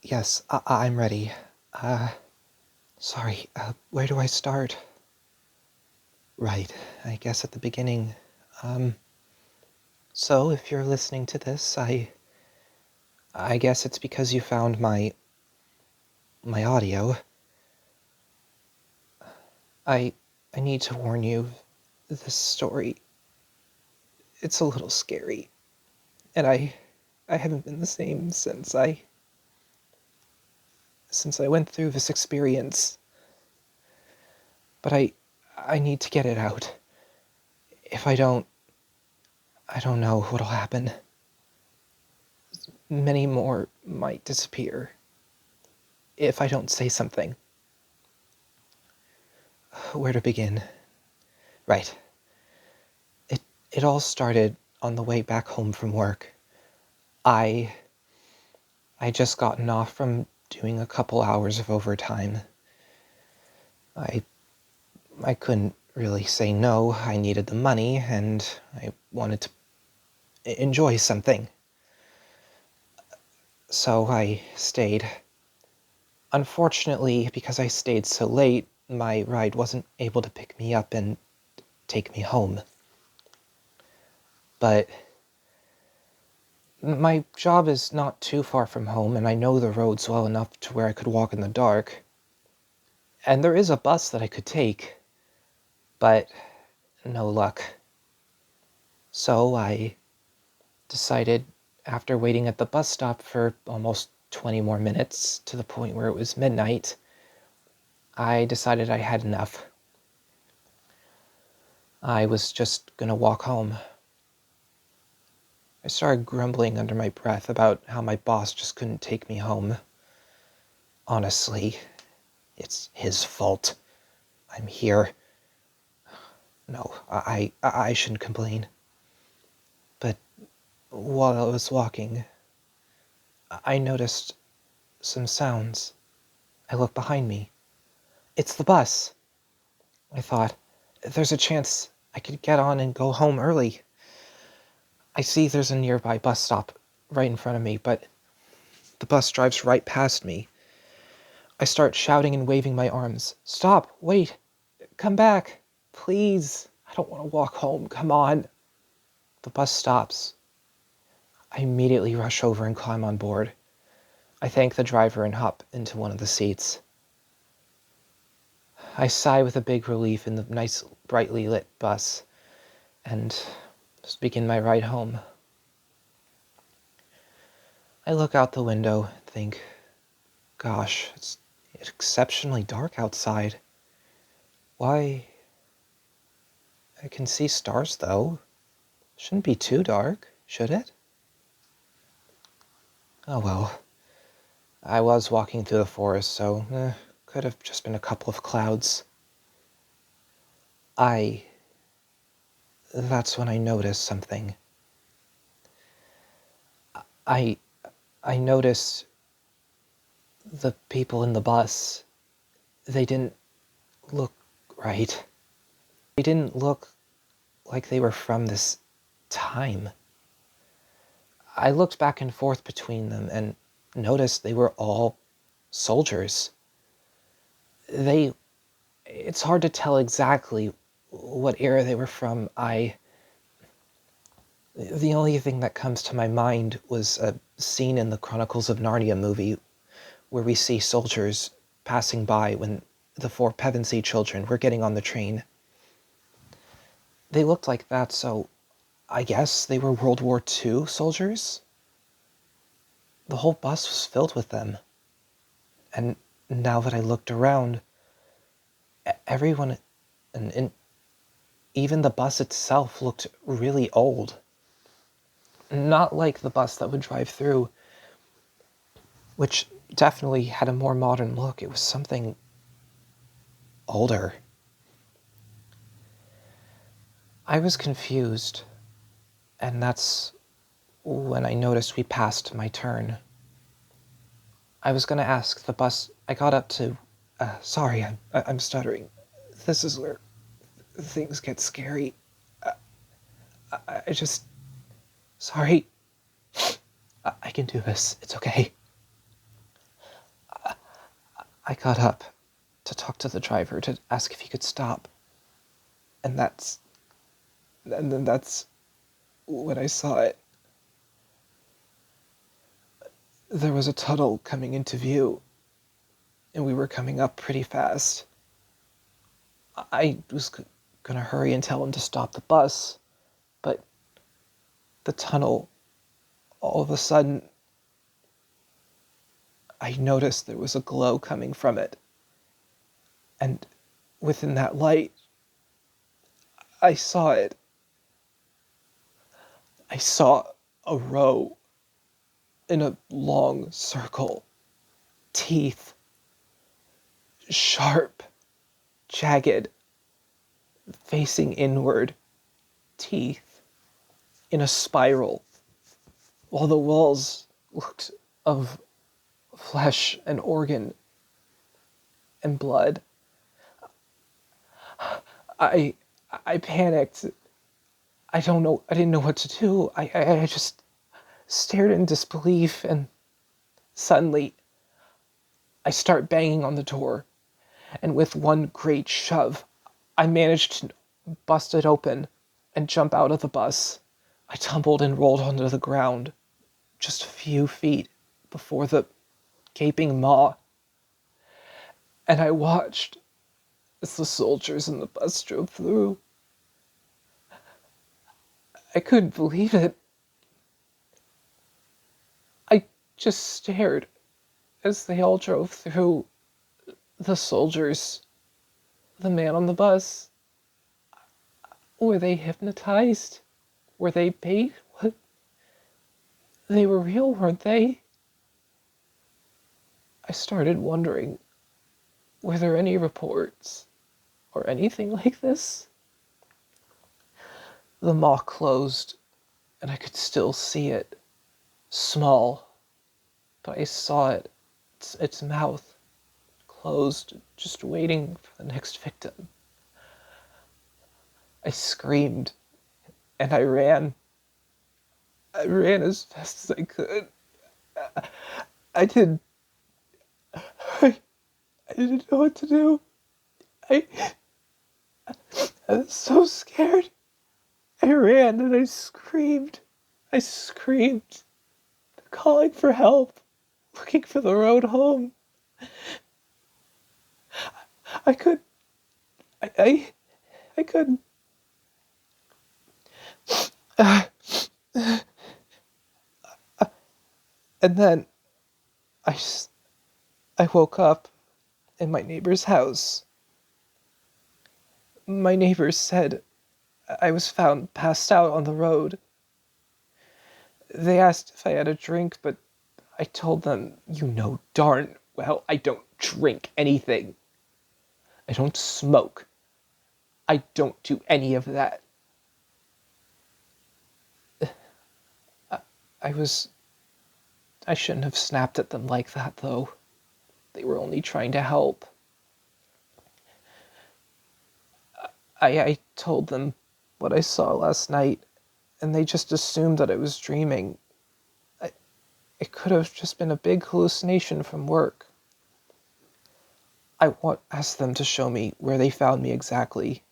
Yes, I'm ready. Uh, Sorry, where do I start? Right, I guess at the beginning. Um, so if you're listening to this, I guess it's because you found my audio. I I need to warn you, this story, it's a little scary, and I haven't been the same since I went through this experience. But I need to get it out. If I don't know what'll happen. Many more might disappear if I don't say something. Where to begin? Right. It all started on the way back home from work. I I just gotten off from doing a couple hours of overtime. I I couldn't really say no. I needed the money and I wanted to enjoy something. So I stayed. Unfortunately, because I stayed so late, my ride wasn't able to pick me up and take me home. But my job is not too far from home, and I know the roads well enough to where I could walk in the dark. And there is a bus that I could take, but no luck. So I decided, after waiting at the bus stop for almost 20 more minutes, to the point where it was midnight, I decided I had enough. I was just gonna walk home. I started grumbling under my breath about how my boss just couldn't take me home. Honestly, it's his fault. I'm here. No, I shouldn't complain. But while I was walking, I noticed some sounds. I looked behind me. It's the bus. I thought, there's a chance I could get on and go home early. I see there's a nearby bus stop right in front of me, but the bus drives right past me. I start shouting and waving my arms. Stop! Wait! Come back! Please! I don't want to walk home. Come on! The bus stops. I immediately rush over and climb on board. I thank the driver and hop into one of the seats. I sigh with a big relief in the nice, brightly lit bus, and just begin my ride home. I look out the window and think, gosh, it's exceptionally dark outside. Why? I can see stars, though. Shouldn't be too dark, should it? Oh well. I was walking through the forest, so could have just been a couple of clouds. I... That's when I noticed something. I... I noticed the people in the bus. They didn't look right. They didn't look like they were from this time. I looked back and forth between them and noticed they were all soldiers. It's hard to tell exactly what era they were from. The only thing that comes to my mind was a scene in the Chronicles of Narnia movie where we see soldiers passing by when the four Pevensey children were getting on the train. They looked like that, so I guess they were World War II soldiers? The whole bus was filled with them. And now that I looked around, everyone, and even the bus itself, looked really old. Not like the bus that would drive through, which definitely had a more modern look. It was something older. I was confused, and that's when I noticed we passed my turn. I was going to ask the bus. I got up to... sorry, I'm stuttering. This is where things get scary. I just... Sorry. I can do this. It's okay. I got up to talk to the driver to ask if he could stop. And then that's when I saw it. There was a tunnel coming into view, and we were coming up pretty fast. I was gonna hurry and tell him to stop the bus, but the tunnel, all of a sudden, I noticed there was a glow coming from it. And within that light, I saw it. I saw a row in a long circle, teeth, sharp, jagged, facing inward, teeth in a spiral, while the walls looked of flesh and organ and blood. I I panicked. I didn't know what to do. I just stared in disbelief, and suddenly I start banging on the door, and with one great shove, I managed to bust it open and jump out of the bus. I tumbled and rolled onto the ground, just a few feet before the gaping maw, and I watched as the soldiers in the bus drove through. I couldn't believe it. I just stared as they all drove through. The soldiers, the man on the bus. Were they hypnotized? Were they bait? What? They were real, weren't they? I started wondering, were there any reports or anything like this? The maw closed, and I could still see it. Small, but I saw it. Its mouth closed, just waiting for the next victim. I screamed, and I ran. I ran as fast as I could. I didn't. I, I didn't know what to do. I, I was so scared. I ran and I screamed. I screamed, calling for help, looking for the road home. I could. I couldn't. And then I woke up in my neighbor's house. My neighbors said I was found passed out on the road. They asked if I had a drink, but I told them, you know darn well I don't drink anything. I don't smoke. I don't do any of that. I shouldn't have snapped at them like that, though. They were only trying to help. I told them what I saw last night, and they just assumed that I was dreaming. It could have just been a big hallucination from work. Asked them to show me where they found me exactly.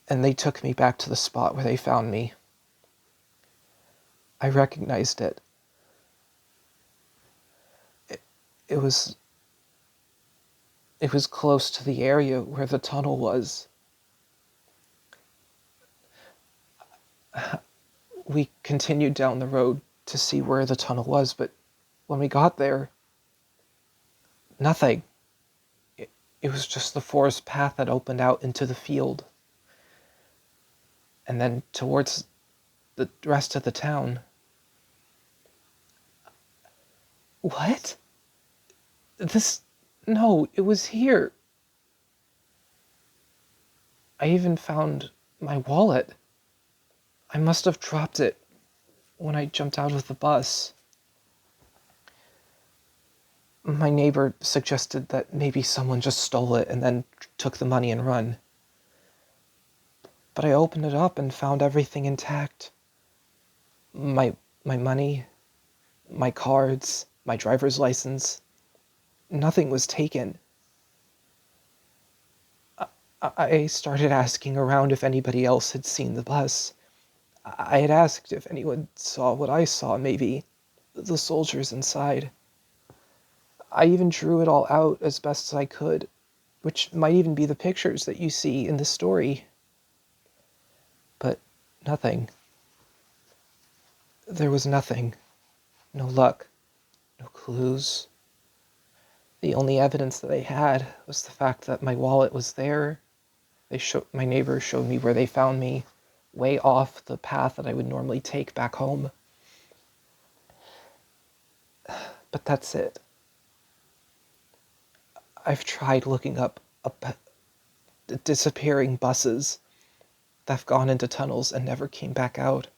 And they took me back to the spot where they found me. I recognized it. It was close to the area where the tunnel was. We continued down the road to see where the tunnel was, but when we got there, nothing. It was just the forest path that opened out into the field. And then towards the rest of the town. What? No, it was here. I even found my wallet. I must have dropped it when I jumped out of the bus. My neighbor suggested that maybe someone just stole it and then took the money and run. But I opened it up and found everything intact. My money, my cards, my driver's license. Nothing was taken. I started asking around if anybody else had seen the bus. I had asked if anyone saw what I saw, maybe the soldiers inside. I even drew it all out as best as I could, which might even be the pictures that you see in the story. But nothing. There was nothing. No luck. No clues. The only evidence that they had was the fact that my wallet was there. My neighbors showed me where they found me, way off the path that I would normally take back home. But that's it. I've tried looking up disappearing buses that have gone into tunnels and never came back out.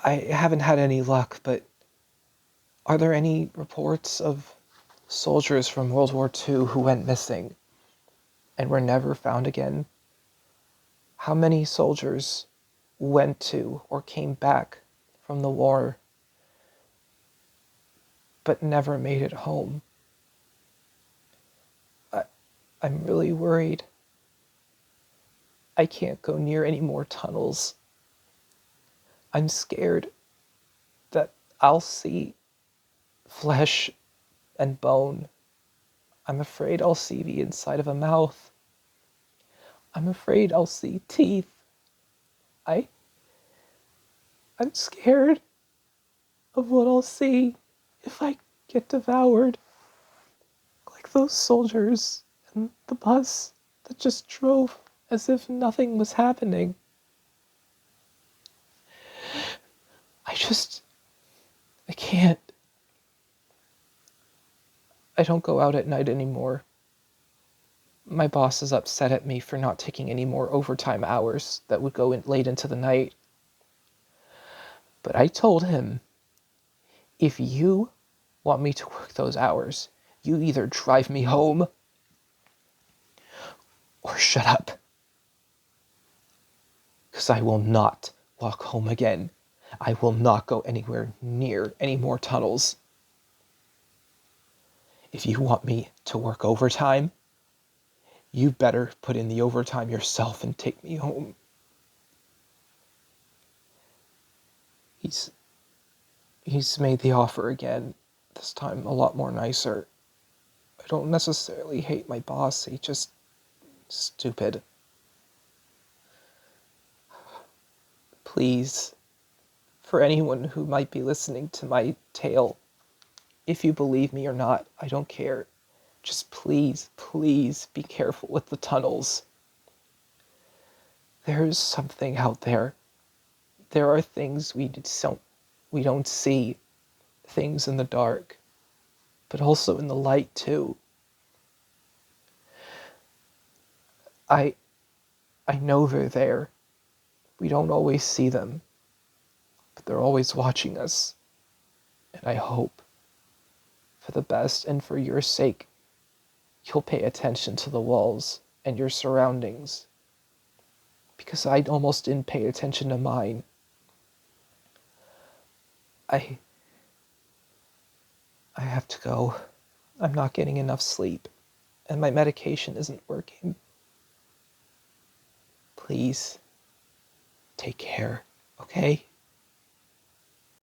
I haven't had any luck, but are there any reports of soldiers from World War II who went missing and were never found again? How many soldiers went to or came back from the war but never made it home? I'm really worried. I can't go near any more tunnels. I'm scared that I'll see flesh and bone. I'm afraid I'll see the inside of a mouth. I'm afraid I'll see teeth. I I'm scared of what I'll see if I get devoured, like those soldiers and the bus that just drove as if nothing was happening. I can't. I don't go out at night anymore. My boss is upset at me for not taking any more overtime hours that would go in late into the night. But I told him, if you want me to work those hours, you either drive me home or shut up. Because I will not walk home again. I will not go anywhere near any more tunnels. If you want me to work overtime, you better put in the overtime yourself and take me home. He's made the offer again, this time a lot more nicer. I don't necessarily hate my boss, he's just stupid. Please, for anyone who might be listening to my tale, if you believe me or not, I don't care. Just please, please be careful with the tunnels. There's something out there. There are things we don't see, things in the dark, but also in the light too. I know they're there. We don't always see them, but they're always watching us. And I hope, for the best and for your sake, you'll pay attention to the walls and your surroundings. Because I almost didn't pay attention to mine. I have to go. I'm not getting enough sleep, and my medication isn't working. Please, take care, okay?